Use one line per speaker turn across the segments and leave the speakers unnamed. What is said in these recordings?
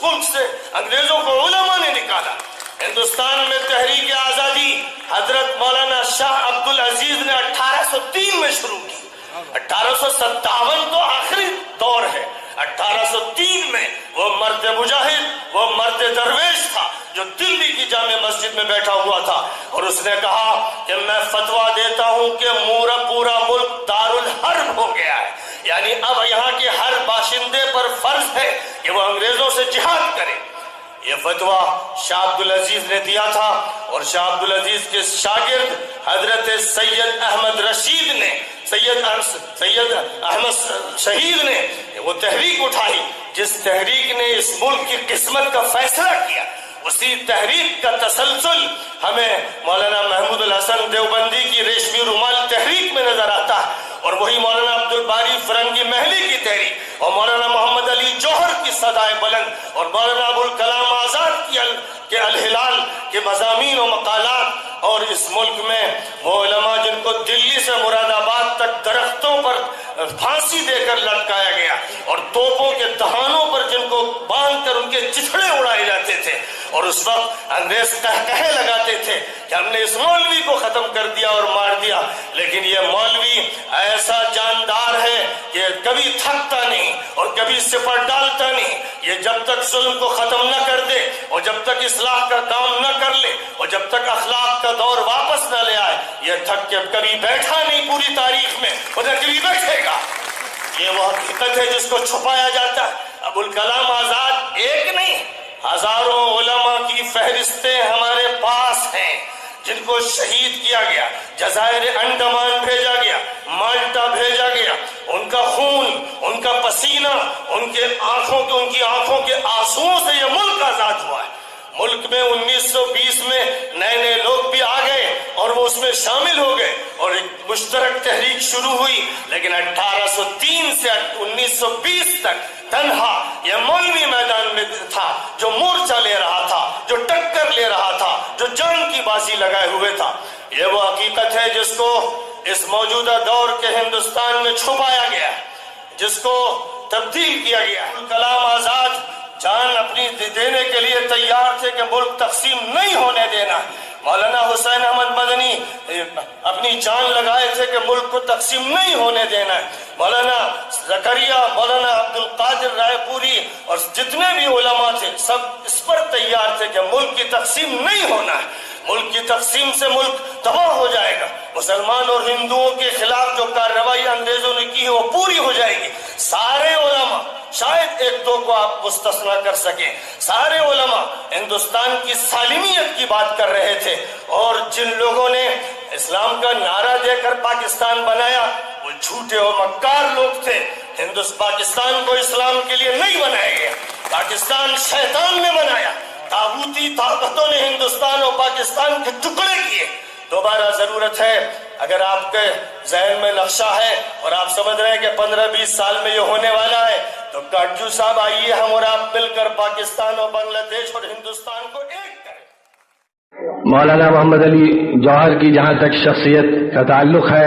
ملک سے انگریزوں کو علماء نے نکالا. ہندوستان میں تحریک آزادی حضرت مولانا شاہ عبد العزیز نے 1803 میں شروع کی. 1857 تو آخری دور ہے. 1803 میں وہ مرد مجاہد، وہ مرد درویش تھا جو دلی کی جامع مسجد میں بیٹھا ہوا تھا، اور اس نے کہا کہ میں فتویٰ دیتا ہوں کہ پورا ملک دارالحرب ہو گیا ہے. یعنی اب یہاں کے ہر باشندے پر فرض ہے کہ وہ انگریزوں سے جہاد کرے. یہ فتویٰ شاہ عبد العزیز نے دیا تھا، اور شاہ عبد العزیز کے شاگرد حضرت سید احمد رشید نے، سید احمد شہید نے وہ تحریک اٹھائی. جس تحریک نے اس ملک کی قسمت کا فیصلہ کیا، اسی تحریک کا تسلسل ہمیں مولانا محمود الحسن دیوبندی کی ریشمی رومال تحریک میں نظر آتا ہے، اور وہی مولانا عبد الباری فرنگی محلی کی تحریک، اور مولانا محمد علی جوہر کی صدائے بلند، اور مولانا ابوالکلام آزاد کے الہلال کے مضامین و مقالات. اور اس ملک میں وہ علماء جن کو دلی سے مراد آباد تک درختوں پر پھانسی دے کر لٹکایا گیا، اور توپوں کے دہانوں پر جن کو باندھ کر ان کے چتھڑے اڑائے جاتے تھے، اور اس وقت انگریز کہے لگاتے تھے کہ ہم نے اس مولوی کو ختم کر دیا اور مار دیا. لیکن یہ مولوی ایسا جاندار ہے کہ کبھی تھکتا نہیں اور کبھی سپر ڈالتا نہیں. یہ جب تک ظلم کو ختم نہ کر دے، اور جب تک اصلاح کا کام نہ کر لے، اور جب تک اخلاق کا دور واپس نہ لے آئے، یہ تھک کے کبھی بیٹھا نہیں پوری تاریخ میں، اور نہ کبھی بیٹھے گا. یہ وہ حقیقت ہے جس کو چھپایا جاتا ہے. ابوالکلام آزاد ایک نہیں، ہزاروں علماء کی فہرستیں ہمارے پاس ہیں جن کو شہید کیا گیا، جزائر انڈمان بھیجا گیا، مالٹا بھیجا گیا. ان کا خون، ان کا پسینہ، ان کی آنکھوں کے آنسوؤں سے یہ ملک آزاد ہوا ہے. ملک میں 1920 میں نئے لوگ بھی آ گئے اور وہ اس میں شامل ہو گئے، اور ایک مشترک تحریک شروع ہوئی. لیکن 1803 سے 1920 تک تنہا یہ مولوی میدان میں تھا جو مورچہ لے رہا تھا، جو ٹکر لے رہا تھا، جو جان کی بازی لگائے ہوئے تھا. یہ وہ حقیقت ہے جس کو اس موجودہ دور کے ہندوستان میں چھپایا گیا، جس کو تبدیل کیا گیا. کلام آزاد جان اپنی دینے کے لیے تیار تھے کہ ملک تقسیم نہیں ہونے دینا. مولانا حسین احمد مدنی اپنی جان لگائے تھے کہ ملک کو تقسیم نہیں ہونے دینا ہے. مولانا زکریا، مولانا عبد القادر رائے پوری اور جتنے بھی علماء تھے سب اس پر تیار تھے کہ ملک کی تقسیم نہیں ہونا ہے. ملک کی تقسیم سے ملک تباہ ہو جائے گا. مسلمان اور ہندوؤں کے خلاف جو کارروائی انگریزوں نے کی ہے وہ پوری ہو جائے گی. سارے علماء، شاید ایک دو کو آپ مستثنا کر سکیں، سارے علماء ہندوستان کی سالمیت کی بات کر رہے تھے. اور جن لوگوں نے اسلام کا نعرہ دے کر پاکستان بنایا وہ جھوٹے اور مکار لوگ تھے. پاکستان کو اسلام کے لیے نہیں بنایا گیا، پاکستان شیطان نے بنایا. طاغوتی طاقتوں نے ہندوستان اور پاکستان کے ٹکڑے کیے. دوبارہ ضرورت ہے، اگر آپ کے ذہن میں نقشہ ہے اور آپ سمجھ رہے ہیں کہ 15-20 سال میں یہ ہونے والا ہے، تو کاٹجو صاحب آئیے ہم اور آپ مل کر پاکستان اور بنگلہ دیش اور ہندوستان کو ایک کریں.
مولانا محمد علی جوہر کی جہاں تک شخصیت کا تعلق ہے،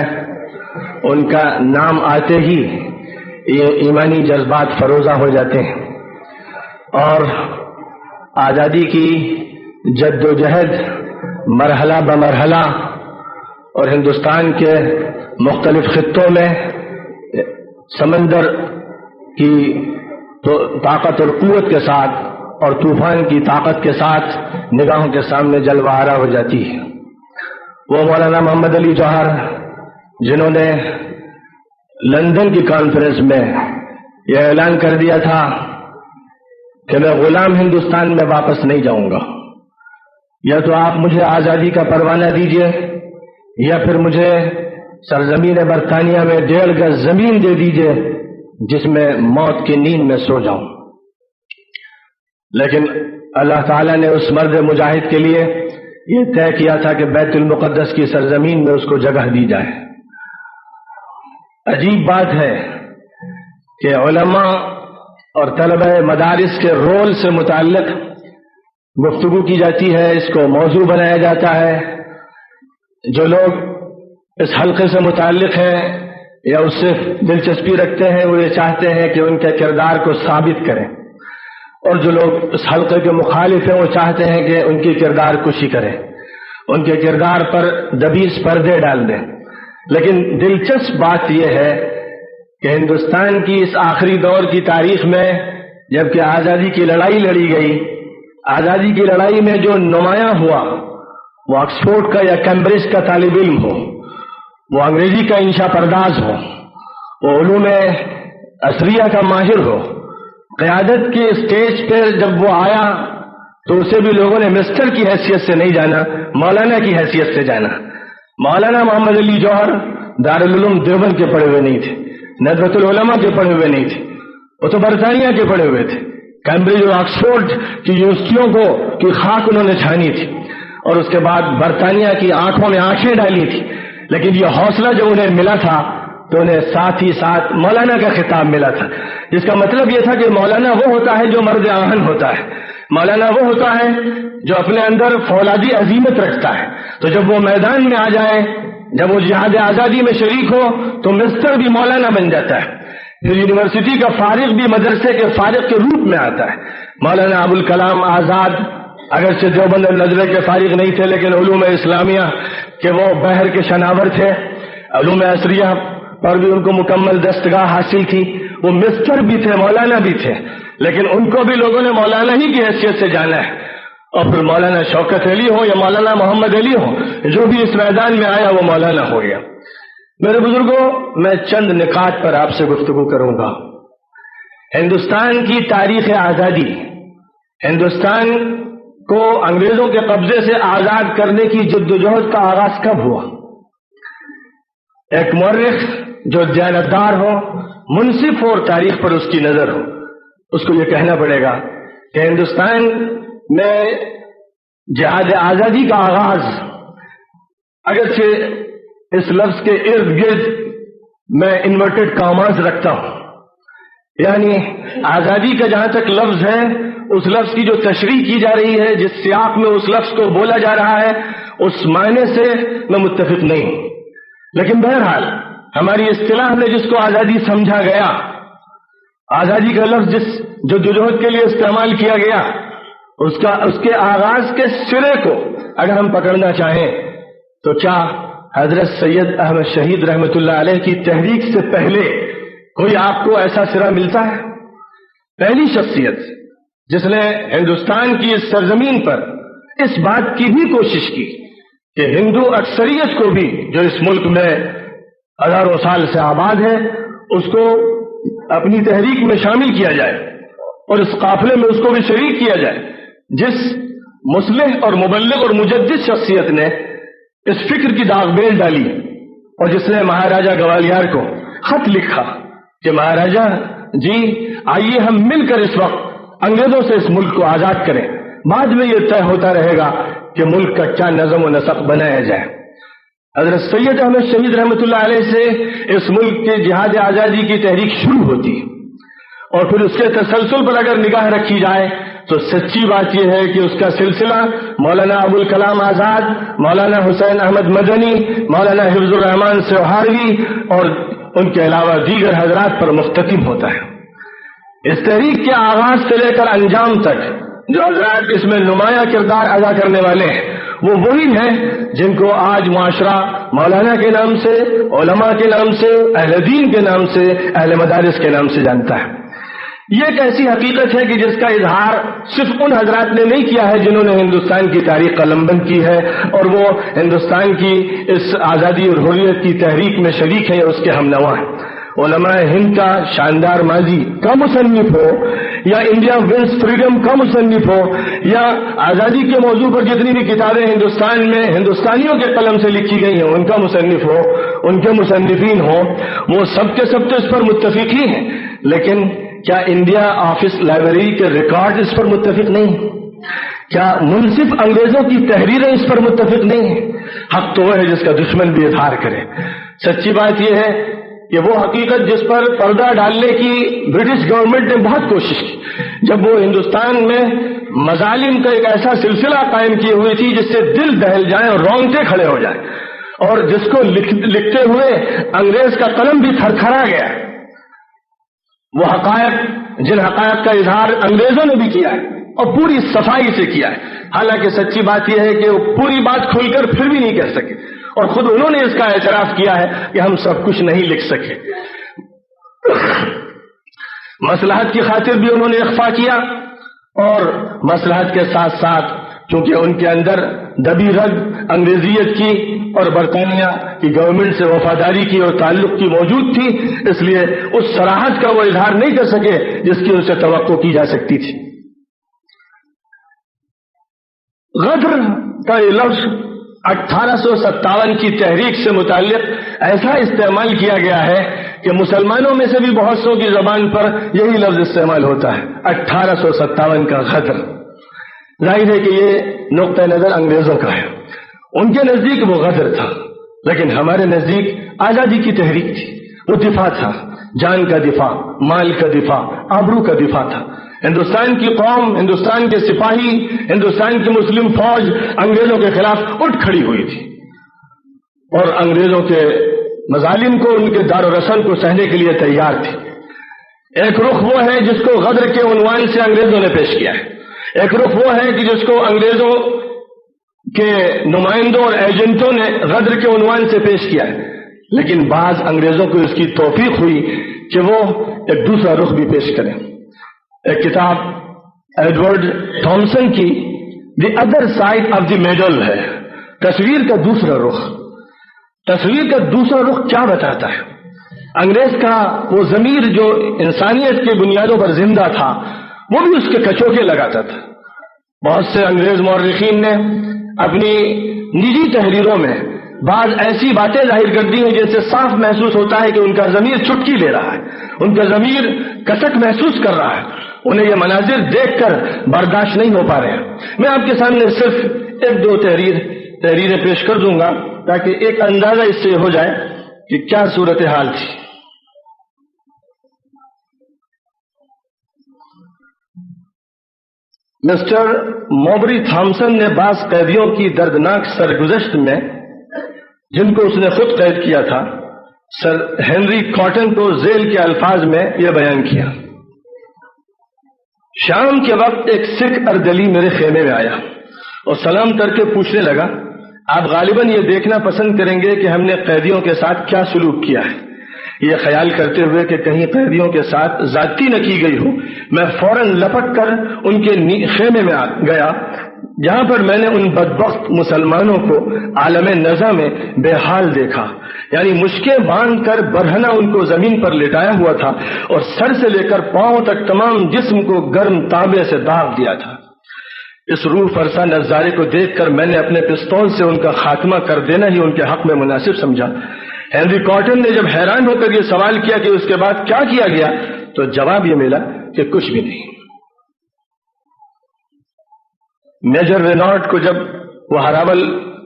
ان کا نام آتے ہی یہ ایمانی جذبات فروزہ ہو جاتے ہیں، اور آزادی کی جد و جہد مرحلہ بمرحلہ اور ہندوستان کے مختلف خطوں میں سمندر کی طاقت اور قوت کے ساتھ اور طوفان کی طاقت کے ساتھ نگاہوں کے سامنے جلوہ آرا ہو جاتی ہے. وہ مولانا محمد علی جوہر جنہوں نے لندن کی کانفرنس میں یہ اعلان کر دیا تھا کہ میں غلام ہندوستان میں واپس نہیں جاؤں گا، یا تو آپ مجھے آزادی کا پروانہ دیجئے یا پھر مجھے سرزمین برطانیہ میں 1.5 گز زمین دے دیجئے جس میں موت کی نیند میں سو جاؤں. لیکن اللہ تعالیٰ نے اس مرد مجاہد کے لیے یہ طے کیا تھا کہ بیت المقدس کی سرزمین میں اس کو جگہ دی جائے. عجیب بات ہے کہ علماء اور طلبہ مدارس کے رول سے متعلق گفتگو کی جاتی ہے، اس کو موضوع بنایا جاتا ہے. جو لوگ اس حلقے سے متعلق ہیں یا اس سے دلچسپی رکھتے ہیں وہ یہ چاہتے ہیں کہ ان کے کردار کو ثابت کریں. اور جو لوگ اس حلقے کے مخالف ہیں وہ چاہتے ہیں کہ ان کی کردار کشی کریں، ان کے کردار پر دبیز پردے ڈال دیں۔ لیکن دلچسپ بات یہ ہے کہ ہندوستان کی اس آخری دور کی تاریخ میں جبکہ آزادی کی لڑائی لڑی گئی، آزادی کی لڑائی میں جو نمایاں ہوا وہ آکسفورڈ کا یا کیمبرج کا طالب علم ہو، وہ انگریزی کا انشا پرداز ہو، وہ علوم عصریہ کا ماہر ہو، قیادت کے اسٹیج پہ جب وہ آیا تو اسے بھی لوگوں نے مسٹر کی حیثیت سے نہیں جانا، مولانا کی حیثیت سے جانا۔ مولانا محمد علی جوہر دارالعلوم دیوبند کے پڑھے ہوئے نہیں تھے، ندوۃ العلماء کے پڑھے ہوئے نہیں تھے، وہ تو برطانیہ کے پڑھے ہوئے تھے۔ کیمبرج اور آکسفورڈ کی یونیورسٹیوں کی خاک انہوں نے چھانی تھی اور اس کے بعد برطانیہ کی آنکھوں میں آنکھیں ڈالی تھی، لیکن یہ حوصلہ جو انہیں ملا تھا تو انہیں ساتھ ہی ساتھ مولانا کا خطاب ملا تھا، جس کا مطلب یہ تھا کہ مولانا وہ ہوتا ہے جو مرد آہن ہوتا ہے، مولانا وہ ہوتا ہے جو اپنے اندر فولادی عزیمت رکھتا ہے۔ تو جب وہ میدان میں آ جائے، جب وہ جہاد آزادی میں شریک ہو تو مسٹر بھی مولانا بن جاتا ہے، پھر یونیورسٹی کا فارغ بھی مدرسے کے فارغ کے روپ میں آتا ہے۔ مولانا ابوالکلام آزاد اگرچہ دیوبند نظرے کے فارغ نہیں تھے، لیکن علوم اسلامیہ کے وہ بحر کے شناور تھے، علوم عصریہ پر بھی ان کو مکمل دستگاہ حاصل تھی، وہ مسٹر بھی تھے، مولانا بھی تھے، لیکن ان کو بھی لوگوں نے مولانا ہی کی حیثیت سے جانا ہے۔ اور پھر مولانا شوکت علی ہو یا مولانا محمد علی ہو، جو بھی اس میدان میں آیا وہ مولانا ہو گیا۔ میرے بزرگوں، میں چند نکات پر آپ سے گفتگو کروں گا۔ ہندوستان کی تاریخ آزادی، ہندوستان کو انگریزوں کے قبضے سے آزاد کرنے کی جدوجہد کا آغاز کب ہوا؟ ایک مورخ جو دیانتدار ہو، منصف ہو اور تاریخ پر اس کی نظر ہو، اس کو یہ کہنا پڑے گا کہ ہندوستان میں جہاد آزادی کا آغاز، اگرچہ اس لفظ کے ارد گرد میں انورٹڈ کاماز رکھتا ہوں، یعنی آزادی کا جہاں تک لفظ ہے اس لفظ کی جو تشریح کی جا رہی ہے، جس سیاق میں اس لفظ کو بولا جا رہا ہے، اس معنی سے میں متفق نہیں ہوں، لیکن بہرحال ہماری اصطلاح میں جس کو آزادی سمجھا گیا، آزادی کا لفظ جس جدوجہد کے لیے استعمال کیا گیا، اس کے آغاز کے سرے کو اگر ہم پکڑنا چاہیں تو کیا حضرت سید احمد شہید رحمت اللہ علیہ کی تحریک سے پہلے کوئی آپ کو ایسا سرا ملتا ہے؟ پہلی شخصیت جس نے ہندوستان کی اس سرزمین پر اس بات کی بھی کوشش کی کہ ہندو اکثریت کو بھی جو اس ملک میں ہزاروں سال سے آباد ہے اس کو اپنی تحریک میں شامل کیا جائے اور اس قافلے میں اس کو بھی شریک کیا جائے، جس مصلح اور مبلغ اور مجدد شخصیت نے اس فکر کی داغ بیل ڈالی اور جس نے مہاراجہ گوالیار کو خط لکھا کہ مہاراجہ جی آئیے ہم مل کر اس وقت انگریزوں سے اس ملک کو آزاد کریں، بعد میں یہ طے ہوتا رہے گا کہ ملک کا کیا نظم و نسق بنایا جائے۔ حضرت سید احمد شہید رحمت اللہ علیہ سے اس ملک کے جہاد آزادی کی تحریک شروع ہوتی ہے، اور پھر اس کے تسلسل پر اگر نگاہ رکھی جائے تو سچی بات یہ ہے کہ اس کا سلسلہ مولانا ابوالکلام آزاد، مولانا حسین احمد مدنی، مولانا حفظ الرحمان سوہاروی اور ان کے علاوہ دیگر حضرات پر مختتم ہوتا ہے۔ اس تحریک کے آغاز سے لے کر انجام تک جو حضرات اس میں نمایاں کردار ادا کرنے والے ہیں وہ وہی ہیں جن کو آج معاشرہ مولانا کے نام سے، علماء کے نام سے، اہل دین کے نام سے، اہل مدارس کے نام سے جانتا ہے۔ یہ ایک ایسی حقیقت ہے کہ جس کا اظہار صرف ان حضرات نے نہیں کیا ہے جنہوں نے ہندوستان کی تاریخ قلم بند کی ہے اور وہ ہندوستان کی اس آزادی اور حریت کی تحریک میں شریک ہیں اور اس کے ہم نوا ہیں۔ علماء ہند کا شاندار ماضی کا مصنف ہو یا انڈیا ونس فریڈم کا مصنف ہو یا آزادی کے موضوع پر جتنی بھی کتابیں ہندوستان میں ہندوستانیوں کے قلم سے لکھی گئی ہیں ان کا مصنف ہو، ان کے مصنفین ہوں، وہ سب کے سب تو اس پر متفق ہی ہیں، لیکن کیا انڈیا آفس لائبریری کے ریکارڈ اس پر متفق نہیں؟ کیا منصف انگریزوں کی تحریریں اس پر متفق نہیں ہیں؟ حق تو وہ ہے جس کا دشمن بھی اظہار کرے۔ سچی بات یہ ہے کہ وہ حقیقت جس پر پردہ ڈالنے کی برٹش گورنمنٹ نے بہت کوشش کی، جب وہ ہندوستان میں مظالم کا ایک ایسا سلسلہ قائم کی ہوئی تھی جس سے دل دہل جائیں اور رونگٹے کھڑے ہو جائیں، اور جس کو لکھتے ہوئے انگریز کا قلم بھی تھرتھرا گیا، وہ حقائق جن حقائق کا اظہار انگریزوں نے بھی کیا ہے اور پوری صفائی سے کیا ہے. حالانکہ سچی بات یہ ہے کہ وہ پوری بات کھل کر پھر بھی نہیں کہہ سکے، اور خود انہوں نے اس کا اعتراف کیا ہے کہ ہم سب کچھ نہیں لکھ سکے. مصلحت کی خاطر بھی انہوں نے اخفا کیا، اور مصلحت کے ساتھ ساتھ چونکہ ان کے اندر دبی رگ انگریزیت کی اور برطانیہ کی گورنمنٹ سے وفاداری کی اور تعلق کی موجود تھی، اس لیے اس صراحت کا وہ اظہار نہیں کر سکے جس کی ان سے توقع کی جا سکتی تھی. غدر کا یہ لفظ 1857 کی تحریک سے متعلق ایسا استعمال کیا گیا ہے کہ مسلمانوں میں سے بھی بہت سو کی زبان پر یہی لفظ استعمال ہوتا ہے، 1857 کا غدر. ظاہر ہے کہ یہ نقطہ نظر انگریزوں کا ہے، ان کے نزدیک وہ غدر تھا، لیکن ہمارے نزدیک آزادی کی تحریک تھی. وہ دفاع تھا، جان کا دفاع، مال کا دفاع، آبرو کا دفاع تھا. ہندوستان کی قوم، ہندوستان کے سپاہی، ہندوستان کی مسلم فوج انگریزوں کے خلاف اٹھ کھڑی ہوئی تھی، اور انگریزوں کے مظالم کو، ان کے دار و رسن کو سہنے کے لیے تیار تھی. ایک رخ وہ ہے جس کو غدر کے عنوان سے انگریزوں نے پیش کیا ہے، ایک رخ وہ ہے کہ جس کو انگریزوں کے نمائندوں اور ایجنٹوں نے غدر کے عنوان سے پیش کیا ہے. لیکن بعض انگریزوں کو اس کی توفیق ہوئی کہ وہ ایک دوسرا رخ بھی پیش کریں. ایک کتاب ایڈورڈ تھامسن کی the other side of the medal ہے، تصویر کا دوسرا رخ. تصویر کا دوسرا رخ کیا بتاتا ہے؟ انگریز کا وہ ضمیر جو انسانیت کے بنیادوں پر زندہ تھا، وہ بھی اس کے کچوکے لگاتا تھا. بہت سے انگریز مورخین نے اپنی نجی تحریروں میں بعض ایسی باتیں ظاہر کر دی ہیں جن سے صاف محسوس ہوتا ہے کہ ان کا ضمیر چٹکی لے رہا ہے، ان کا ضمیر کسک محسوس کر رہا ہے. انہیں یہ مناظر دیکھ کر برداشت نہیں ہو پا رہے ہیں. میں آپ کے سامنے صرف ایک دو تحریریں پیش کر دوں گا تاکہ ایک اندازہ اس سے ہو جائے کہ کیا صورتحال تھی. مسٹر موبری تھامسن نے بعض قیدیوں کی دردناک سرگزشت میں، جن کو اس نے خود قید کیا تھا، سر ہنری کاٹن کو ذیل کے الفاظ میں یہ بیان کیا. شام کے وقت ایک سکھ اردلی میرے خیمے میں آیا اور سلام کر کے پوچھنے لگا، آپ غالباً یہ دیکھنا پسند کریں گے کہ ہم نے قیدیوں کے ساتھ کیا سلوک کیا ہے. یہ خیال کرتے ہوئے کہ کہیں قیدیوں کے ساتھ زیادتی نہ کی گئی ہو، میں فوراً لپک کر ان کے خیمے میں گیا، جہاں پر میں نے ان بدبخت مسلمانوں کو عالم نزا میں بے حال دیکھا. یعنی مشکیں باندھ کر برہنہ ان کو زمین پر لٹایا ہوا تھا اور سر سے لے کر پاؤں تک تمام جسم کو گرم تانبے سے داغ دیا تھا. اس روح فرسا نظارے کو دیکھ کر میں نے اپنے پستول سے ان کا خاتمہ کر دینا ہی ان کے حق میں مناسب سمجھا. ہنری کاٹن نے جب حیران ہو کر یہ سوال کیا کہ اس کے بعد کیا کیا گیا، تو جواب یہ ملا کہ کچھ بھی نہیں. میجر رینارڈ کو جب وہ ہراول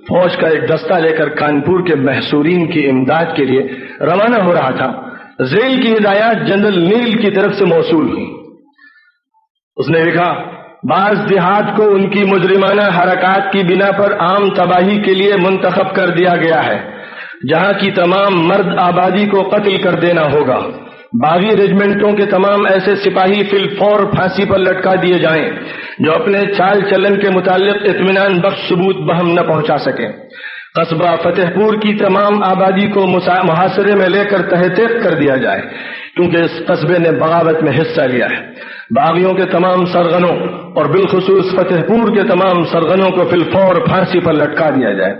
فوج کا ایک دستہ لے کر کانپور کے محصورین کی امداد کے لیے روانہ ہو رہا تھا، ذیل کی ہدایات جنرل نیل کی طرف سے موصول ہوئی. اس نے لکھا، بعض دیہات کو ان کی مجرمانہ حرکات کی بنا پر عام تباہی کے لیے منتخب کر دیا گیا ہے، جہاں کی تمام مرد آبادی کو قتل کر دینا ہوگا. باغی ریجمنٹوں کے تمام ایسے سپاہی فی الفور پھانسی پر لٹکا دیے جائیں جو اپنے چال چلن کے متعلق اطمینان بخش ثبوت بہم نہ پہنچا سکیں. قصبہ فتح پور کی تمام آبادی کو محاصرے میں لے کر تحقیق کر دیا جائے، کیونکہ اس قصبے نے بغاوت میں حصہ لیا ہے. باغیوں کے تمام سرغنوں اور بالخصوص فتح پور کے تمام سرغنوں کو فی الفور پھانسی پر لٹکا دیا جائے.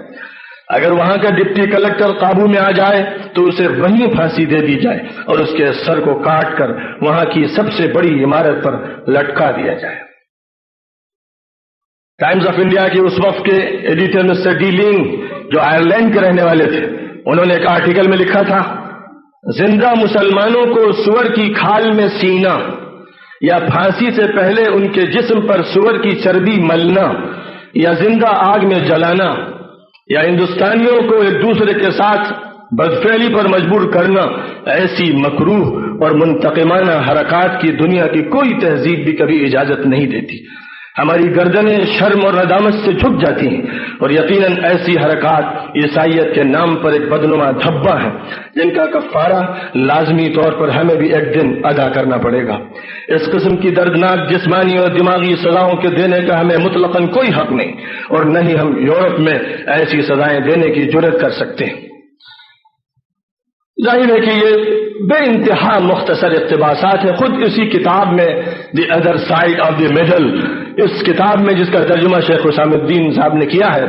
اگر وہاں کا ڈپٹی کلکٹر قابو میں آ جائے تو اسے وہیں پھانسی دے دی جائے اور اس کے سر کو کاٹ کر وہاں کی سب سے بڑی عمارت پر لٹکا دیا جائے. ٹائمز آف انڈیا کے اس وقت کے ایڈیٹر مسٹر ڈی لینگ، جو آئرلینڈ کے رہنے والے تھے، انہوں نے ایک آرٹیکل میں لکھا تھا، زندہ مسلمانوں کو سور کی کھال میں سینا یا پھانسی سے پہلے ان کے جسم پر سور کی چربی ملنا یا زندہ آگ میں جلانا یا ہندوستانیوں کو ایک دوسرے کے ساتھ بدفعلی پر مجبور کرنا، ایسی مکروہ اور منتقمانہ حرکات کی دنیا کی کوئی تہذیب بھی کبھی اجازت نہیں دیتی. ہماری گردنیں شرم اور ندامت سے جھک جاتی ہیں، اور یقیناً ایسی حرکات عیسائیت کے نام پر ایک بدنما دھبا ہے جن کا کفارہ لازمی طور پر ہمیں بھی ایک دن ادا کرنا پڑے گا۔ اس قسم کی دردناک جسمانی اور دماغی سزاؤں کے دینے کا ہمیں مطلقاً کوئی حق نہیں، اور نہ ہی ہم یورپ میں ایسی سزائیں دینے کی جرات کر سکتے ہیں۔ ظاہر ہے کہ یہ بے انتہا مختصر اقتباسات ہیں۔ خود اسی کتاب میں the other side of the medal, اس کتاب میں جس کا ترجمہ شیخ حسام الدین صاحب نے کیا ہے،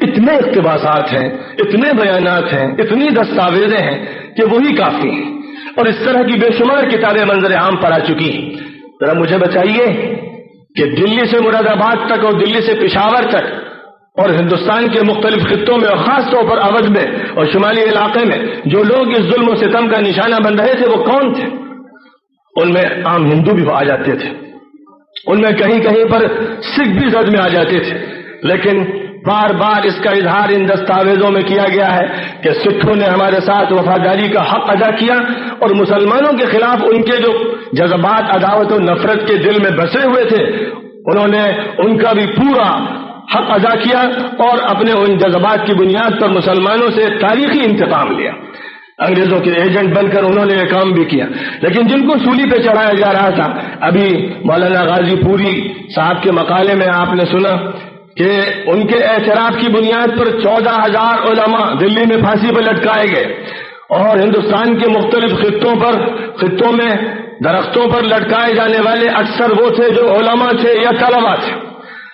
اتنے اقتباسات ہیں، اتنے بیانات ہیں، اتنی دستاویزیں ہیں کہ وہی کافی ہیں، اور اس طرح کی بے شمار کتابیں منظر عام پر آ چکی ہیں۔ ذرا مجھے بتائیے کہ دلی سے مراد آباد تک اور دلی سے پشاور تک اور ہندوستان کے مختلف خطوں میں اور خاص طور پر اودھ میں اور شمالی علاقے میں جو لوگ اس ظلم و ستم کا نشانہ بن رہے تھے وہ کون تھے؟ ان میں عام ہندو بھی آ جاتے تھے، ان میں کہیں کہیں پر سکھ بھی زد میں آ جاتے تھے، لیکن بار بار اس کا اظہار ان دستاویزوں میں کیا گیا ہے کہ سکھوں نے ہمارے ساتھ وفاداری کا حق ادا کیا، اور مسلمانوں کے خلاف ان کے جو جذبات عداوت و نفرت کے دل میں بسے ہوئے تھے انہوں نے ان کا بھی پورا حق ادا کیا، اور اپنے ان جذبات کی بنیاد پر مسلمانوں سے تاریخی انتقام لیا۔ انگریزوں کے ایجنٹ بن کر انہوں نے یہ کام بھی کیا، لیکن جن کو سولی پہ چڑھایا جا رہا تھا، ابھی مولانا غازی پوری صاحب کے مقالے میں آپ نے سنا کہ ان کے اعتراف کی بنیاد پر 14,000 علماء دلی میں پھانسی پر لٹکائے گئے، اور ہندوستان کے مختلف خطوں میں درختوں پر لٹکائے جانے والے اکثر وہ تھے جو علماء تھے یا طلباء تھے،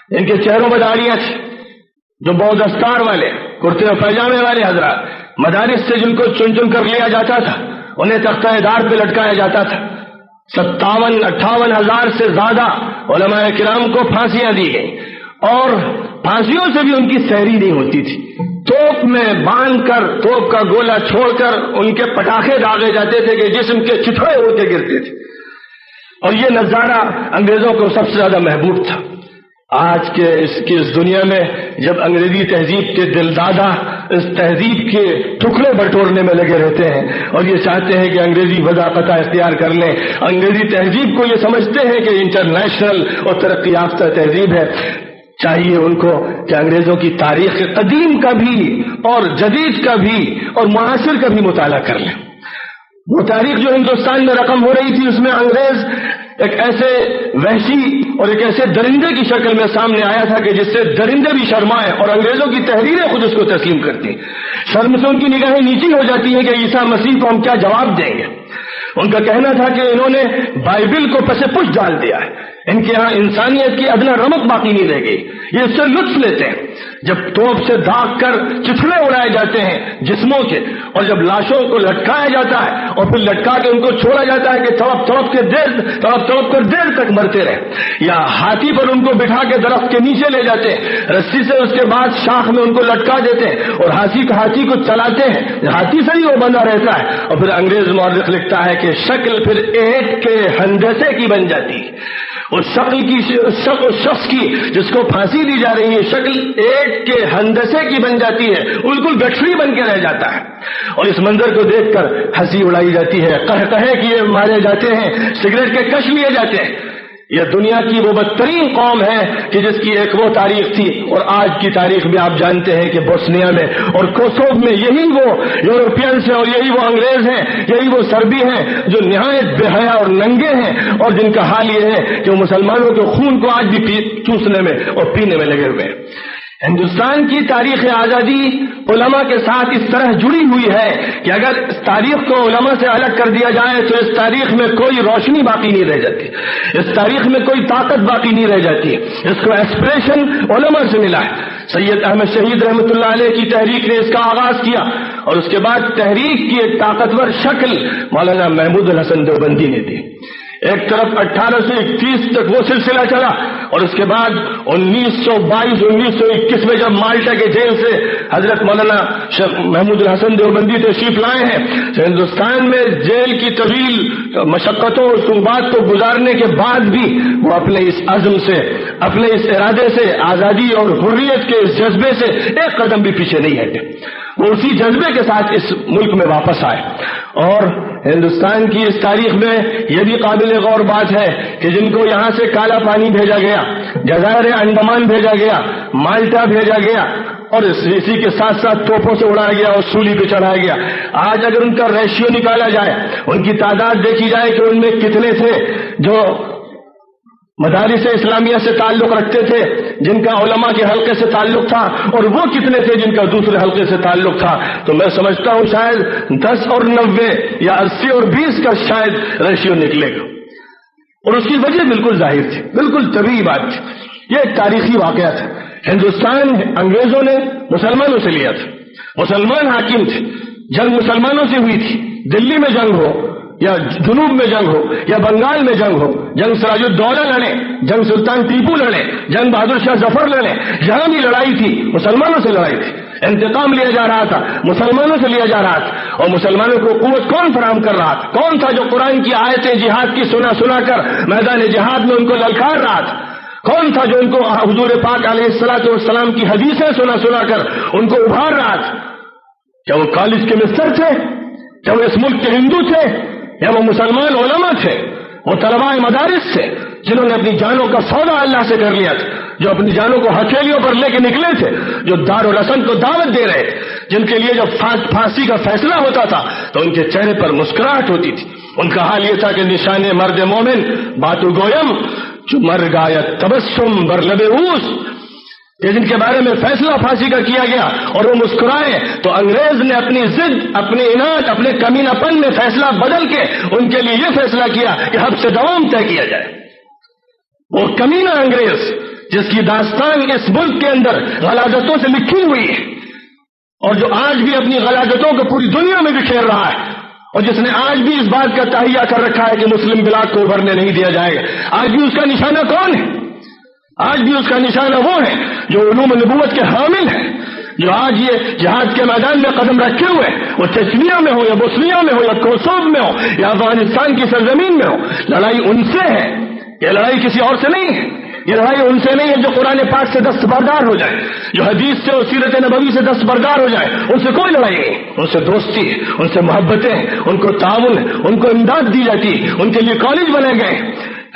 ان کے چہروں میں داڑیاں تھیں، جو بودستار والے کرتے اور پیجامے والے حضرات مدارس سے جن کو چن چن کر لیا جاتا تھا انہیں تختہ دار پہ لٹکایا جاتا تھا۔ 57-58 ہزار سے زیادہ علماء کرام کو پھانسیاں دی گئیں، اور پھانسیوں سے بھی ان کی سحری نہیں ہوتی تھی، توپ میں باندھ کر توپ کا گولہ چھوڑ کر ان کے پٹاخے داغے جاتے تھے کہ جسم کے چتھڑے اڑ کے گرتے تھے، اور یہ نظارہ انگریزوں کو سب سے زیادہ محبوب تھا۔ آج کے اس دنیا میں جب انگریزی تہذیب کے دلدادہ اس تہذیب کے ٹکڑے بٹورنے میں لگے رہتے ہیں اور یہ چاہتے ہیں کہ انگریزی وضاقتہ اختیار کر لیں، انگریزی تہذیب کو یہ سمجھتے ہیں کہ انٹرنیشنل اور ترقی یافتہ تہذیب ہے، چاہیے ان کو کہ انگریزوں کی تاریخ قدیم کا بھی اور جدید کا بھی اور معاصر کا بھی مطالعہ کر لیں۔ وہ تاریخ جو ہندوستان میں رقم ہو رہی تھی اس میں انگریز ایک ایسے وحشی اور ایک ایسے درندے کی شکل میں سامنے آیا تھا کہ جس سے درندے بھی شرمائے، اور انگریزوں کی تحریریں خود اس کو تسلیم کرتی، شرم سے ان کی نگاہیں نیچی ہو جاتی ہیں کہ عیسیٰ مسیح کو ہم کیا جواب دیں گے۔ ان کا کہنا تھا کہ انہوں نے بائبل کو پس پش ڈال دیا ہے، ان کے ہاں انسانیت کی ادنا رمق باقی نہیں رہ گئی، یہ اس سے لطف لیتے ہیں جب توپ سے داغ کر چتھڑے اڑائے جاتے ہیں جسموں کے، اور جب لاشوں کو لٹکایا جاتا ہے اور پھر لٹکا کے ان کو چھوڑا جاتا ہے کہ تڑپ تڑپ کر دیر تک مرتے رہے، یا ہاتھی پر ان کو بٹھا کے درخت کے نیچے لے جاتے ہیں رسی سے، اس کے بعد شاخ میں ان کو لٹکا دیتے ہیں اور ہاتھی کو چلاتے ہیں، ہاتھی سے ہی وہ بندہ رہتا ہے، اور پھر انگریز مورخ لکھتا ہے کہ شکل پھر اینٹ کے ہندسے کی بن جاتی ہے، اس شخص کی جس کو پھانسی دی جا رہی ہے شکل اینٹ کے ہندسے کی بن جاتی ہے، بالکل گٹھڑی بن کے رہ جاتا ہے، اور اس منظر کو دیکھ کر ہنسی اڑائی جاتی ہے، قہقہے کیے مارے جاتے ہیں، سگریٹ کے کش لیے جاتے ہیں۔ یہ دنیا کی وہ بدترین قوم ہے کہ جس کی ایک وہ تاریخ تھی، اور آج کی تاریخ بھی آپ جانتے ہیں کہ بوسنیا میں اور کوسوو میں یہی وہ یورپینس ہیں اور یہی وہ انگریز ہیں، یہی وہ سربی ہیں جو نہایت بے حیا اور ننگے ہیں، اور جن کا حال یہ ہے کہ وہ مسلمانوں کے خون کو آج بھی چوسنے میں اور پینے میں لگے ہوئے ہیں۔ ہندوستان کی تاریخ آزادی علماء کے ساتھ اس طرح جڑی ہوئی ہے کہ اگر اس تاریخ کو علماء سے الگ کر دیا جائے تو اس تاریخ میں کوئی روشنی باقی نہیں رہ جاتی، اس تاریخ میں کوئی طاقت باقی نہیں رہ جاتی۔ اس کو ایسپریشن علماء سے ملا ہے۔ سید احمد شہید رحمۃ اللہ علیہ کی تحریک نے اس کا آغاز کیا، اور اس کے بعد تحریک کی ایک طاقتور شکل مولانا محمود الحسن دیوبندی نے دی۔ ایک طرف 1831 تک وہ سلسلہ چلا، اور اس کے بعد 1922-1921 میں جب مالٹا کے جیل سے حضرت مولانا محمود الحسن دیوبندی تشریف لائے ہیں تو ہندوستان میں جیل کی طویل مشقتوں اور صعوبات کو گزارنے کے بعد بھی وہ اپنے اس عزم سے، اپنے اس ارادے سے، آزادی اور حریت کے اس جذبے سے ایک قدم بھی پیچھے نہیں ہٹے۔ وہ اسی جذبے کے ساتھ اس ملک میں واپس آئے، اور ہندوستان کی اس تاریخ میں یہ بھی قابل غور بات ہے کہ جن کو یہاں سے کالا پانی بھیجا گیا، جزائر انڈمان بھیجا گیا، مالٹا بھیجا گیا، اور اسی کے ساتھ ساتھ توپوں سے اڑایا گیا اور سولی پہ چڑھایا گیا، آج اگر ان کا ریشیو نکالا جائے، ان کی تعداد دیکھی جائے کہ ان میں کتنے تھے جو مدارس اسلامیہ سے تعلق رکھتے تھے، جن کا علماء کے حلقے سے تعلق تھا، اور وہ کتنے تھے جن کا دوسرے حلقے سے تعلق تھا، تو میں سمجھتا ہوں شاید 10 اور 90 یا 80 اور 20 کا شاید ریشیو نکلے گا، اور اس کی وجہ بالکل ظاہر تھی، بالکل طبیعی بات تھی۔ یہ ایک تاریخی واقعہ تھا۔ ہندوستان انگریزوں نے مسلمانوں سے لیا تھا، مسلمان حاکم تھے، جنگ مسلمانوں سے ہوئی تھی، دلی میں جنگ ہو یا جنوب میں جنگ ہو یا بنگال میں جنگ ہو، جنگ سراج الدولہ لڑے، جنگ سلطان ٹیپو لڑے، جنگ بہادر شاہ ظفر لڑے، جہاں بھی لڑائی تھی مسلمانوں سے لڑائی تھی، انتقام لیا جا رہا تھا، مسلمانوں سے لیا جا رہا تھا۔ اور مسلمانوں کو قوت کون فراہم کر رہا تھا؟ کون تھا جو قرآن کی آیتیں جہاد کی سنا سنا کر میدان جہاد میں ان کو للکار رہا تھا؟ کون تھا جو ان کو حضور پاک علیہ الصلوۃ والسلام کی حدیثیں سنا سنا کر ان کو ابھار رہا تھا؟ کیا وہ کالج کے مستر تھے؟ کیا وہ اس ملک کے ہندو تھے؟ یا وہ مسلمان علماء تھے؟ وہ طلباء مدارس تھے جنہوں نے اپنی جانوں کا سودا اللہ سے کر لیا تھا، جو اپنی جانوں کو ہتھیلیوں پر لے کے نکلے تھے، جو دارالحسن کو دعوت دے رہے تھے، جن کے لیے جب پھانسی کا فیصلہ ہوتا تھا تو ان کے چہرے پر مسکراہٹ ہوتی تھی۔ ان کا حال یہ تھا کہ نشان مرد مومن باتو گویم جو مر گایت تبسم بر لب اوس، کہ جن کے بارے میں فیصلہ پھانسی کا کیا گیا اور وہ مسکرائے، تو انگریز نے اپنی ضد، اپنے اناد، اپنے کمینہ پن میں فیصلہ بدل کے ان کے لیے یہ فیصلہ کیا کہ حبس دوام طے کیا جائے۔ وہ کمینہ انگریز جس کی داستان اس ملک کے اندر غلاظتوں سے لکھی ہوئی ہے، اور جو آج بھی اپنی غلاظتوں کو پوری دنیا میں بکھیر رہا ہے، اور جس نے آج بھی اس بات کا تہیہ کر رکھا ہے کہ مسلم بلاک کو ابھرنے نہیں دیا جائے گا، آج بھی اس کا نشانہ کون ہے؟ آج بھی اس کا نشانہ وہ ہے جو علوم نبوت کے حامل ہیں، جو آج یہ جہاد کے میدان میں قدم رکھے ہوئے، وہ چچنیا میں ہو یا بوسنیا میں ہو یا کوسوو میں ہو یا افغانستان کی سرزمین میں ہو۔ لڑائی ان سے ہے، یہ لڑائی کسی اور سے نہیں ہے، یہ لڑائی ان سے نہیں ہے جو قرآن پاک سے دستبردار ہو جائے، جو حدیث سے اور سیرت نبوی سے دستبردار ہو جائے، ان سے کوئی لڑائی نہیں، ان سے دوستی ہے، ان سے محبتیں ہیں، ان کو تعاون ہے، ان کو امداد دی جاتی ہے، ان کے لیے کالج بنے گئے۔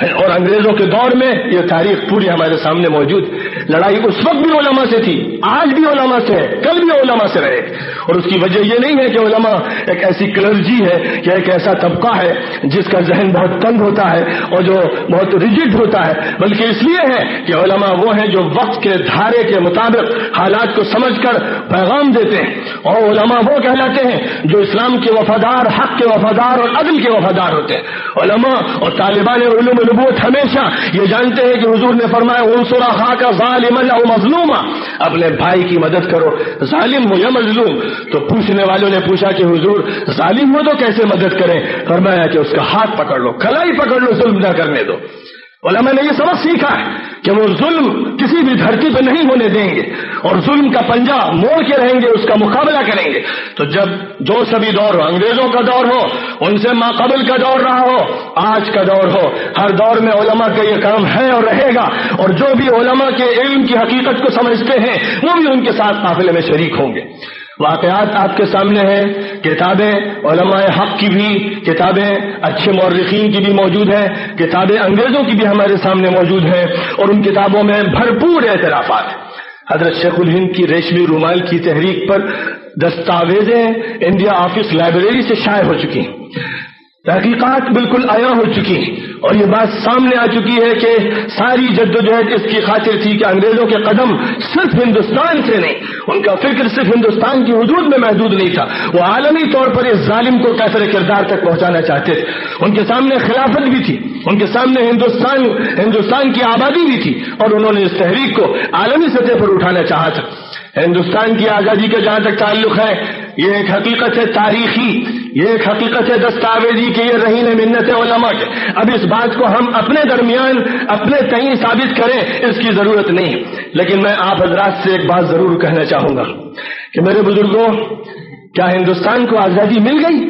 اور انگریزوں کے دور میں یہ تاریخ پوری ہمارے سامنے موجود، لڑائی اس وقت بھی علماء سے تھی، آج بھی علماء سے ہے، کل بھی علماء سے رہے، اور اس کی وجہ یہ نہیں ہے کہ علماء ایک ایسی کلرجی ہے یا ایک ایسا طبقہ ہے جس کا ذہن بہت تنگ ہوتا ہے اور جو بہت ریجڈ ہوتا ہے، بلکہ اس لیے ہے کہ علماء وہ ہیں جو وقت کے دھارے کے مطابق حالات کو سمجھ کر پیغام دیتے ہیں، اور علماء وہ کہلاتے ہیں جو اسلام کے وفادار، حق کے وفادار اور عدل کے وفادار ہوتے ہیں۔ علماء اور طالبان علوم نبوت ہمیشہ یہ جانتے ہیں کہ حضور نے فرمایا انصر اخاک ظالما او مظلوما، اپنے بھائی کی مدد کرو، ظالم ہو یا مظلوم۔ تو پوچھنے والوں نے پوچھا کہ حضور ظالم ہو تو کیسے مدد کریں؟ فرمایا کہ اس کا ہاتھ پکڑ لو، کلائی پکڑ لو، ظلم نہ کرنے دو۔ علماء نے یہ سبق سیکھا ہے کہ وہ ظلم کسی بھی دھرتی پہ نہیں ہونے دیں گے، اور ظلم کا پنجہ موڑ کے رہیں گے، اس کا مقابلہ کریں گے۔ تو جب جو سبھی دور ہو، انگریزوں کا دور ہو، ان سے ما قبل کا دور رہا ہو، آج کا دور ہو، ہر دور میں علماء کا یہ کام ہے اور رہے گا، اور جو بھی علماء کے علم کی حقیقت کو سمجھتے ہیں وہ بھی ان کے ساتھ قافلے میں شریک ہوں گے۔ واقعات آپ کے سامنے ہیں، کتابیں علماء حق کی بھی، کتابیں اچھے مورخین کی بھی موجود ہیں، کتابیں انگریزوں کی بھی ہمارے سامنے موجود ہیں، اور ان کتابوں میں بھرپور اعترافات ہیں۔ حضرت شیخ الہند کی ریشمی رومال کی تحریک پر دستاویزیں انڈیا آفس لائبریری سے شائع ہو چکی ہیں، تحقیقات بالکل عیاں ہو چکی ہیں، اور یہ بات سامنے آ چکی ہے کہ ساری جدوجہد اس کی خاطر تھی کہ انگریزوں کے قدم صرف ہندوستان سے نہیں، ان کا فکر صرف ہندوستان کی حدود میں محدود نہیں تھا، وہ عالمی طور پر اس ظالم کو کیفر کردار تک پہنچانا چاہتے تھے۔ ان کے سامنے خلافت بھی تھی، ان کے سامنے ہندوستان کی آبادی بھی تھی، اور انہوں نے اس تحریک کو عالمی سطح پر اٹھانا چاہا تھا۔ ہندوستان کی آزادی کا جہاں تک تعلق ہے، یہ ایک حقیقت ہے تاریخی، یہ ایک حقیقت ہے دستاویزی کہ یہ رہین منت علماء کے۔ اب اس بات کو ہم اپنے درمیان اپنے تئیں ثابت کریں اس کی ضرورت نہیں، لیکن میں آپ حضرات سے ایک بات ضرور کہنا چاہوں گا کہ میرے بزرگوں، کیا ہندوستان کو آزادی مل گئی؟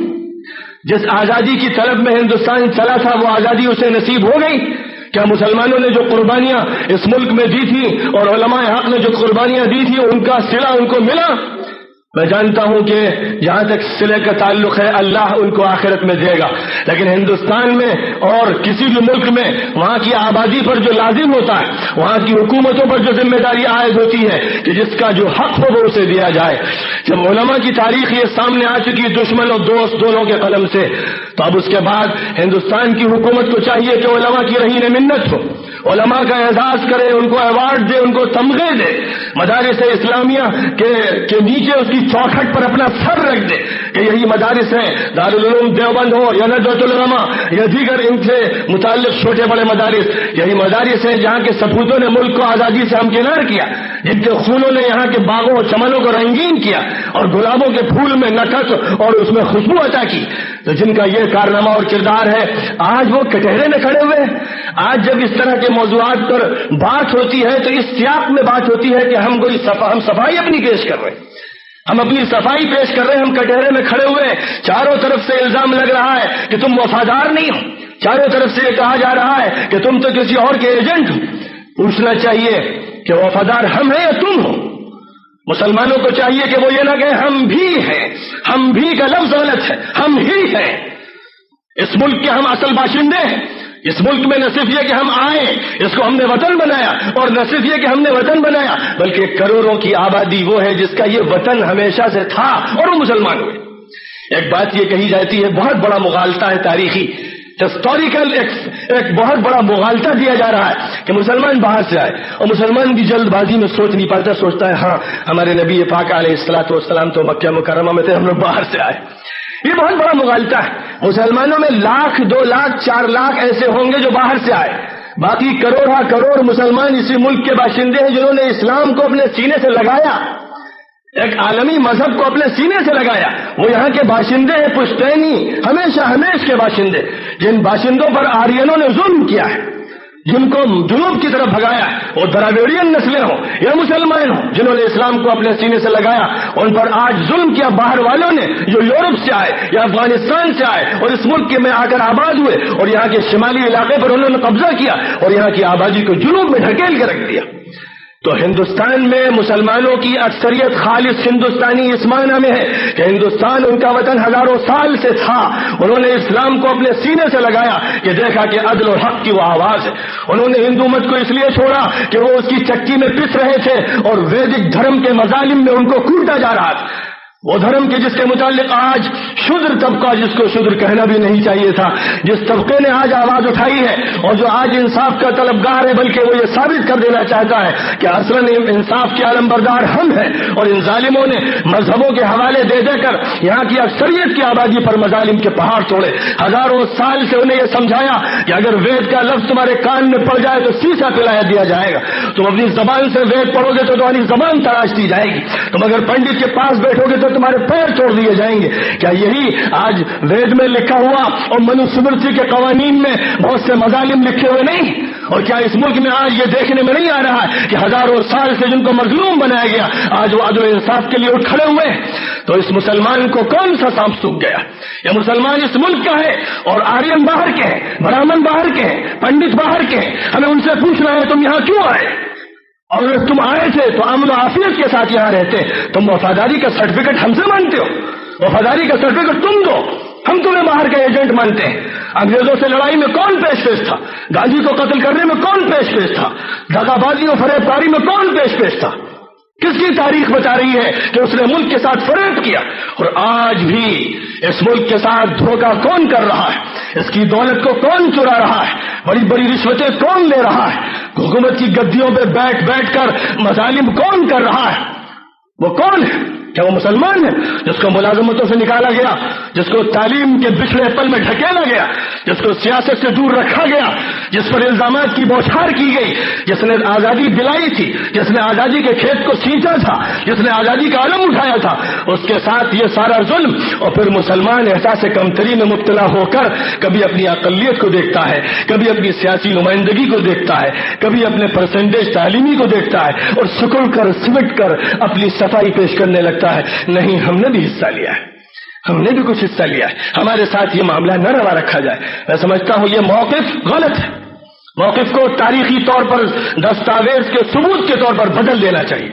جس آزادی کی طلب میں ہندوستان چلا تھا وہ آزادی اسے نصیب ہو گئی؟ کیا مسلمانوں نے جو قربانیاں اس ملک میں دی تھی اور علماء حق نے جو قربانیاں دی تھی ان کا صلہ ان کو ملا؟ میں جانتا ہوں کہ جہاں تک صلے کا تعلق ہے اللہ ان کو آخرت میں دے گا، لیکن ہندوستان میں اور کسی بھی ملک میں وہاں کی آبادی پر جو لازم ہوتا ہے، وہاں کی حکومتوں پر جو ذمہ داری عائد ہوتی ہے کہ جس کا جو حق ہو وہ اسے دیا جائے۔ جب علماء کی تاریخ یہ سامنے آ چکی دشمن اور دوست دونوں کے قلم سے، تو اب اس کے بعد ہندوستان کی حکومت کو چاہیے کہ علماء کی رہین منت ہو، علماء کا اعزاز کرے، ان کو ایوارڈ دے، ان کو تمغے دے، مدارس اسلامیہ کے نیچے اس کی چوکھٹ پر اپنا سر رکھ دے کہ یہی مدارس ہیں، دارالعلوم دیوبند ہو یا ندوۃ العلماء یا دیگر ان سے متعلق چھوٹے بڑے مدارس، یہی مدارس ہیں جہاں کے سپوتوں نے ملک کو آزادی سے ہمکنار کیا، جن کے خونوں نے یہاں کے باغوں اور چمنوں کو رنگین کیا اور گلابوں کے پھول میں نکھت اور اس میں خوشبو عطا کی، تو جن کا یہ کارنامہ اور کردار ہے، آج وہ کٹہرے میں کھڑے ہوئے ہیں۔ آج جب اس طرح کے موضوعات پر بات ہوتی ہے تو اس سیاق میں بات ہوتی ہے کہ ہم صفائی اپنی پیش کر رہے ہیں، ہم اپنی صفائی پیش کر رہے ہیں، ہم کٹہرے میں کھڑے ہوئے ہیں، چاروں طرف سے الزام لگ رہا ہے کہ تم وفادار نہیں ہو، چاروں طرف سے یہ کہا جا رہا ہے کہ تم تو کسی اور کے ایجنٹ ہو۔ پوچھنا چاہیے کہ وفادار ہم ہیں یا تم ہو؟ مسلمانوں کو چاہیے کہ وہ یہ نہ کہیں ہم بھی ہیں، ہم بھی کا لفظ غلط ہے، ہم ہی ہیں، اس ملک کے ہم اصل باشندے ہیں۔ اس ملک میں نہ صرف یہ کہ ہم آئے، اس کو ہم نے وطن بنایا، اور نہ صرف یہ کہ ہم نے وطن بنایا بلکہ کروڑوں کی آبادی وہ ہے جس کا یہ وطن ہمیشہ سے تھا اور وہ مسلمان ہوئے۔ ایک بات یہ کہی جاتی ہے، بہت بڑا مغالطہ ہے تاریخی، ہسٹوریکل ایک بہت بڑا مغالطہ دیا جا رہا ہے کہ مسلمان باہر سے آئے، اور مسلمان بھی جلد بازی میں سوچ نہیں پاتا، سوچتا ہے ہاں ہمارے نبی پاک علیہ الصلوۃ والسلام تو مکہ مکرمہ میں تھے، ہم لوگ باہر سے آئے۔ یہ بہت بڑا مغالطہ ہے۔ مسلمانوں میں 1,00,000 2,00,000 4,00,000 ایسے ہوں گے جو باہر سے آئے، باقی کروڑ مسلمان اسی ملک کے باشندے ہیں جنہوں نے اسلام کو اپنے سینے سے لگایا، ایک عالمی مذہب کو اپنے سینے سے لگایا۔ وہ یہاں کے باشندے ہیں، پشتینی ہمیش کے باشندے، جن باشندوں پر آرینوں نے ظلم کیا ہے، جن کو جنوب کی طرف بھگایا، وہ دراویڑین نسلیں ہوں یا مسلمان ہوں جنہوں نے اسلام کو اپنے سینے سے لگایا، ان پر آج ظلم کیا باہر والوں نے جو یورپ سے آئے یا افغانستان سے آئے اور اس ملک میں آ کر آباد ہوئے، اور یہاں کے شمالی علاقے پر انہوں نے قبضہ کیا اور یہاں کی آبادی کو جنوب میں ڈھکیل کے رکھ دیا۔ تو ہندوستان میں مسلمانوں کی اکثریت خالص ہندوستانی اس معنی میں ہے کہ ہندوستان ان کا وطن ہزاروں سال سے تھا، انہوں نے اسلام کو اپنے سینے سے لگایا کہ دیکھا کہ عدل اور حق کی وہ آواز ہے، انہوں نے ہندو مت کو اس لیے چھوڑا کہ وہ اس کی چکی میں پس رہے تھے اور ویدک دھرم کے مظالم میں ان کو کوٹا جا رہا تھا، وہ دھرم کے جس کے متعلق آج شودر طبقہ، جس کو شودر کہنا بھی نہیں چاہیے تھا، جس طبقے نے آج آواز اٹھائی ہے اور جو آج انصاف کا طلبگار ہے، بلکہ وہ یہ ثابت کر دینا چاہتا ہے کہ اصلاً انصاف کے علمبردار ہم ہیں، اور ان ظالموں نے مذہبوں کے حوالے دے کر یہاں کی اکثریت کی آبادی پر مظالم کے پہاڑ توڑے، ہزاروں سال سے انہیں یہ سمجھایا کہ اگر وید کا لفظ تمہارے کان میں پڑ جائے تو سیسا پلایا دیا جائے گا، تم اپنی زبان سے وید پڑھو گے تو تمہاری زبان تراش دی جائے گی، تم اگر پنڈت کے پاس بیٹھو گے تو تمہارے پیر توڑ دیے جائیں گے۔ کیا یہی آج وید میں لکھا ہوا اور منو سمرتی کے قوانین میں بہت سے مظالم لکھے ہوئے نہیں؟ اور کیا اس ملک میں آج یہ دیکھنے میں نہیں آ رہا ہے کہ ہزاروں سال سے جن کو مظلوم بنایا گیا آج وہ عدل و انصاف کے لیے اٹھ کھڑے ہوئے ہیں؟ تو اس مسلمان کو کون سا سانپ سوکھ گیا؟ یہ مسلمان اس ملک کا ہے اور آرین باہر کے ہیں، برہمن باہر کے ہیں، پنڈت باہر کے ہیں، ہمیں ان سے پوچھنا ہے تم یہاں کیوں آئے؟ اور اگر تم آئے تھے تو امن و عافیت کے ساتھ یہاں رہتے، تم وفاداری کا سرٹیفکیٹ ہم سے مانگتے ہو، وفاداری کا سرٹیفکیٹ تم دو، ہم تمہیں باہر کا ایجنٹ مانتے ہیں۔ انگریزوں سے لڑائی میں کون پیش تھا؟ گاندھی کو قتل کرنے میں کون پیش تھا؟ دغا بازی اور فریب کاری میں کون پیش تھا؟ کس کی تاریخ بتا رہی ہے کہ اس نے ملک کے ساتھ فریب کیا؟ اور آج بھی اس ملک کے ساتھ دھوکہ کون کر رہا ہے؟ اس کی دولت کو کون چرا رہا ہے؟ بڑی بڑی رشوتیں کون لے رہا ہے؟ حکومت کی گدیوں پہ بیٹھ کر مظالم کون کر رہا ہے؟ وہ کون ہے؟ کیا وہ مسلمان ہے جس کو ملازمتوں سے نکالا گیا، جس کو تعلیم کے بچھڑے پل میں ڈھکیلا گیا، جس کو سیاست سے دور رکھا گیا، جس پر الزامات کی بوچھار کی گئی، جس نے آزادی دلائی تھی، جس نے آزادی کے کھیت کو سینچا تھا، جس نے آزادی کا علم اٹھایا تھا، اس کے ساتھ یہ سارا ظلم؟ اور پھر مسلمان احساس کمتری میں مبتلا ہو کر کبھی اپنی اقلیت کو دیکھتا ہے، کبھی اپنی سیاسی نمائندگی کو دیکھتا ہے، کبھی اپنے پرسنٹیج تعلیمی کو دیکھتا ہے اور سکڑ کر سمٹ کر اپنی صفائی پیش کرنے لگتا ہے، نہیں ہم نے بھی حصہ لیا ہے، ہم نے بھی کچھ حصہ لیا ہے، ہمارے ساتھ یہ معاملہ نہ روا رکھا جائے۔ میں سمجھتا ہوں یہ موقف غلط ہے، موقف کو تاریخی طور پر دستاویز کے ثبوت کے طور پر بدل دینا چاہیے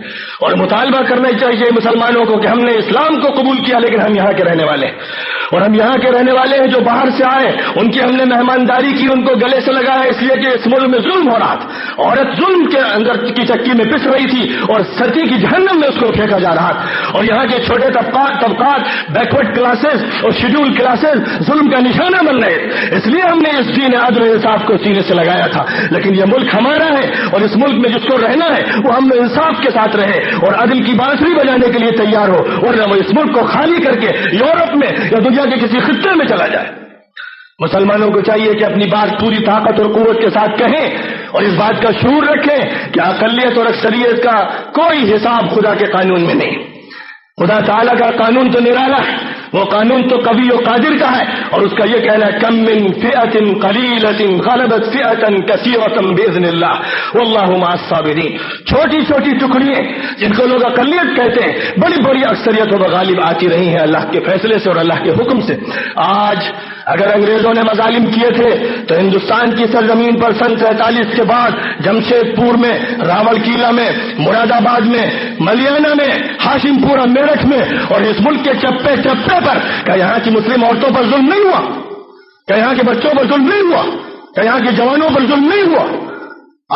اور مطالبہ کرنا چاہیے مسلمانوں کو کہ ہم نے اسلام کو قبول کیا لیکن ہم یہاں کے رہنے والے ہیں اور ہم یہاں کے رہنے والے ہیں جو باہر سے آئے ان کی ہم نے مہمانداری کی, ان کو گلے سے لگایا اس لیے کہ اس ملک میں ظلم ہو رہا تھا, عورت ظلم کے اندر کی چکی میں پس رہی تھی اور سردی کی جہنم میں اس کو پھینکا جا رہا تھا اور یہاں کے چھوٹے طبقات بیکورڈ کلاسز اور شیڈول کلاسز ظلم کا نشانہ بن رہے, اس لیے ہم نے اس دین عدل و انصاف کو سینے سے لگایا تھا. لیکن یہ ملک ہمارا ہے اور اس ملک میں جس کو رہنا ہے وہ ہم انصاف کے ساتھ رہے اور عدل کی بانسری بجانے کے لیے تیار ہو, ورنہ وہ اس ملک کو خالی کر کے یورپ میں یا دنیا کے کسی خطے میں چلا جائے. مسلمانوں کو چاہیے کہ اپنی بات پوری طاقت اور قوت کے ساتھ کہیں اور اس بات کا شعور رکھیں کہ اقلیت اور اکثریت کا کوئی حساب خدا کے قانون میں نہیں. خدا تعالیٰ کا قانون تو نرالا ہے, وہ قانون تو قوی و قادر کا ہے اور اس کا یہ کہنا ہے کم من فئۃ قلیلۃ غلبت فئۃ کثیرۃ باذن اللہ واللہ مع الصابرین. چھوٹی چھوٹی ٹکڑیاں جن کو لوگ اقلیت کہتے ہیں بڑی بڑی اکثریتوں پر غالب آتی رہی ہیں اللہ کے فیصلے سے اور اللہ کے حکم سے. آج اگر انگریزوں نے مظالم کیے تھے تو ہندوستان کی سرزمین پر سن 47 کے بعد جمشید پور میں, راول قلعہ میں, مراد آباد میں, ملیانہ میں, ہاشم پورہ, میرٹھ میں اور اس ملک کے چپے چپے پر کیا یہاں کی مسلم عورتوں پر ظلم نہیں ہوا؟ کیا یہاں کے بچوں پر ظلم نہیں ہوا؟ کیا یہاں کے جوانوں پر ظلم نہیں ہوا؟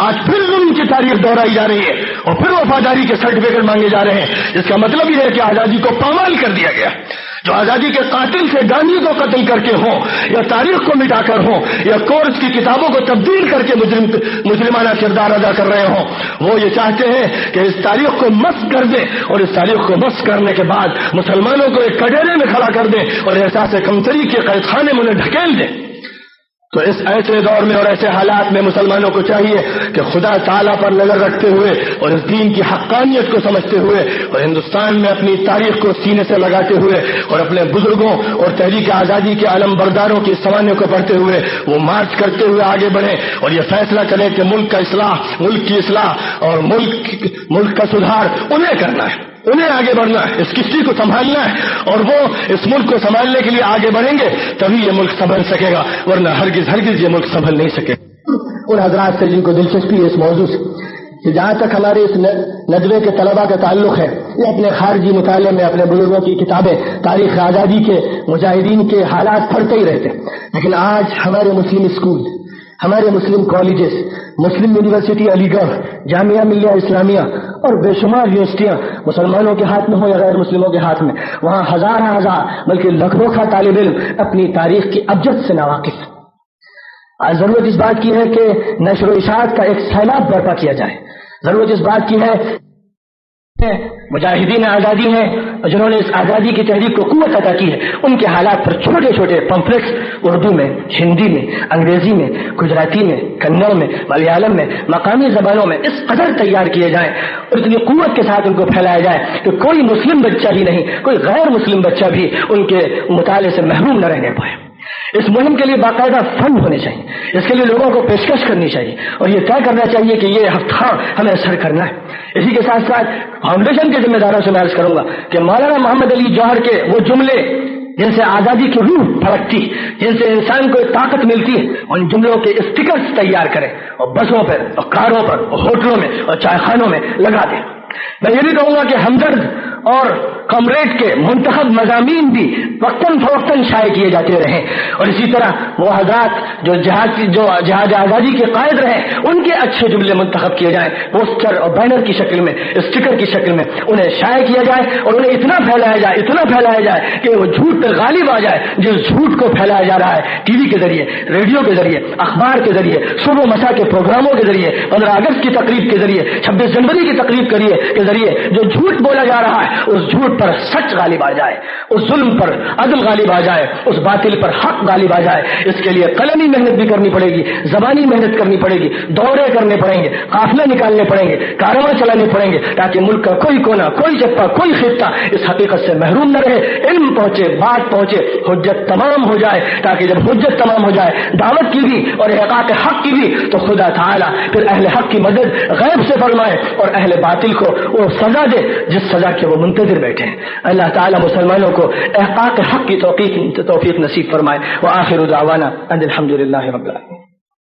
آج پھر ظلم کی تاریخ دہرائی جا رہی ہے اور پھر وفاداری کے سرٹیفکیٹ مانگے جا رہے ہیں. اس کا مطلب یہ ہے کہ آزادی کو پامال کر دیا گیا. جو آزادی کے قاتل سے گاندھی کو قتل کر کے ہوں یا تاریخ کو مٹا کر ہوں یا کورس کی کتابوں کو تبدیل کر کے مجرمانہ کردار ادا کر رہے ہوں وہ یہ چاہتے ہیں کہ اس تاریخ کو مسخ کر دیں اور اس تاریخ کو مسخ کرنے کے بعد مسلمانوں کو ایک کٹہرے میں کھڑا کر دیں اور احساس کمتری کے قید خانے میں انہیں ڈھکیل دیں. تو اس ایسے دور میں اور ایسے حالات میں مسلمانوں کو چاہیے کہ خدا تعالیٰ پر نظر رکھتے ہوئے اور اس دین کی حقانیت کو سمجھتے ہوئے اور ہندوستان میں اپنی تاریخ کو سینے سے لگاتے ہوئے اور اپنے بزرگوں اور تحریک آزادی کے علم برداروں کی سوانحوں کو پڑھتے ہوئے وہ مارچ کرتے ہوئے آگے بڑھیں اور یہ فیصلہ کریں کہ ملک کا اصلاح, ملک کی اصلاح اور ملک کا سدھار انہیں کرنا ہے, انہیں آگے بڑھنا ہے, اس کشتی کو سنبھالنا ہے اور وہ اس ملک کو سنبھالنے کے لیے آگے بڑھیں گے تبھی یہ ملک سنبھل سکے گا, ورنہ ہرگز یہ ملک سنبھل نہیں سکے. ان حضرات سے جن کو دلچسپی ہے اس موضوع سے کہ جہاں تک ہمارے اس ندوے کے طلباء کا تعلق ہے یہ اپنے خارجی مطالعے میں اپنے بزرگوں کی کتابیں تاریخ آزادی کے مجاہدین کے حالات پڑھتے ہی رہتے ہیں, لیکن آج ہمارے مسلم اسکول, ہمارے مسلم کالجز, مسلم یونیورسٹی علی گڑھ, جامعہ ملیہ اسلامیہ اور بے شمار یونیورسٹیاں مسلمانوں کے ہاتھ میں ہوں یا غیر مسلموں کے ہاتھ میں, وہاں ہزار بلکہ لاکھوں کا طالب علم اپنی تاریخ کی ابجد سے ناواقف ہے. آج ضرورت اس بات کی ہے کہ نشر و اشاعت کا ایک سیلاب برپا کیا جائے. ضرورت اس بات کی ہے مجاہدین آزادی ہیں جنہوں نے اس آزادی کی تحریک کو قوت عطا کی ہے ان کے حالات پر چھوٹے چھوٹے پمفلٹس اردو میں, ہندی میں, انگریزی میں, گجراتی میں, کنڑ میں, ملیالم میں, مقامی زبانوں میں اس قدر تیار کیے جائیں اور اتنی قوت کے ساتھ ان کو پھیلایا جائے کہ کوئی مسلم بچہ بھی نہیں, کوئی غیر مسلم بچہ بھی ان کے مطالعے سے محروم نہ رہنے پائے. اس مہم کے لیے باقاعدہ فنڈ ہونے چاہیے, اس کے لیے لوگوں کو پیشکش کرنی چاہیے اور یہ طے کرنا چاہیے کہ یہ ہفتہ ہمیں سر کرنا ہے. اسی کے ساتھ ساتھ فاؤنڈیشن کے ذمہ داروں سے میں عرض کروں گا کہ مولانا محمد علی جوہر کے وہ جملے جن سے آزادی کی روح پھڑکتی, جن سے انسان کو ایک طاقت ملتی ہے, ان جملوں کے اسٹیکرز تیار کریں اور بسوں پر اور کاروں پر اور ہوٹلوں میں اور چائے خانوں میں لگا دیں. میں یہ بھی کہوں گا کہ ہمدرد اور کامریڈ کے منتخب مضامین بھی وقتاً فوقتاً شائع کیے جاتے رہیں اور اسی طرح وہ حضرات جو جہاد آزادی کے قائد رہے ان کے اچھے جملے منتخب کیے جائیں, پوسٹر اور بینر کی شکل میں, اسٹیکر کی شکل میں انہیں شائع کیا جائے اور انہیں اتنا پھیلایا جائے کہ وہ جھوٹ پر غالب آ جائے. جس جھوٹ کو پھیلایا جا رہا ہے ٹی وی کے ذریعے, ریڈیو کے ذریعے, اخبار کے ذریعے, صبح و مساء کے پروگراموں کے ذریعے, 15 اگست کی تقریب کے ذریعے, 26 جنوری کی تقریب کے ذریعے جو جھوٹ بولا جا رہا ہے اس جھوٹ پر سچ غالب آ جائے, اس ظلم پر عدل غالب آ جائے, اس باطل پر حق غالب آ جائے. اس کے لیے قلمی محنت بھی کرنی پڑے گی, زبانی محنت کرنی پڑے گی, دورے کرنے پڑیں گے, قافلے نکالنے پڑیں گے, کارواں چلانے پڑیں گے تاکہ ملک کا کوئی کونا, کوئی چپا, کوئی خطہ اس حقیقت سے محروم نہ رہے. علم پہنچے, بات پہنچے, حجت تمام ہو جائے تاکہ جب حجت تمام ہو جائے دعوت کی بھی اور احقاق حق کی بھی تو خدا تعالیٰ پھر اہل حق کی مدد غیب سے فرمائے اور اہل باطل کو وہ سزا دے جس سزا کے وہ منتظر بیٹھے ہیں. اللہ تعالیٰ مسلمانوں کو احقاق حق کی توفیق نصیب فرمائے. وآخر دعوانا ان الحمد للہ رب العالمین.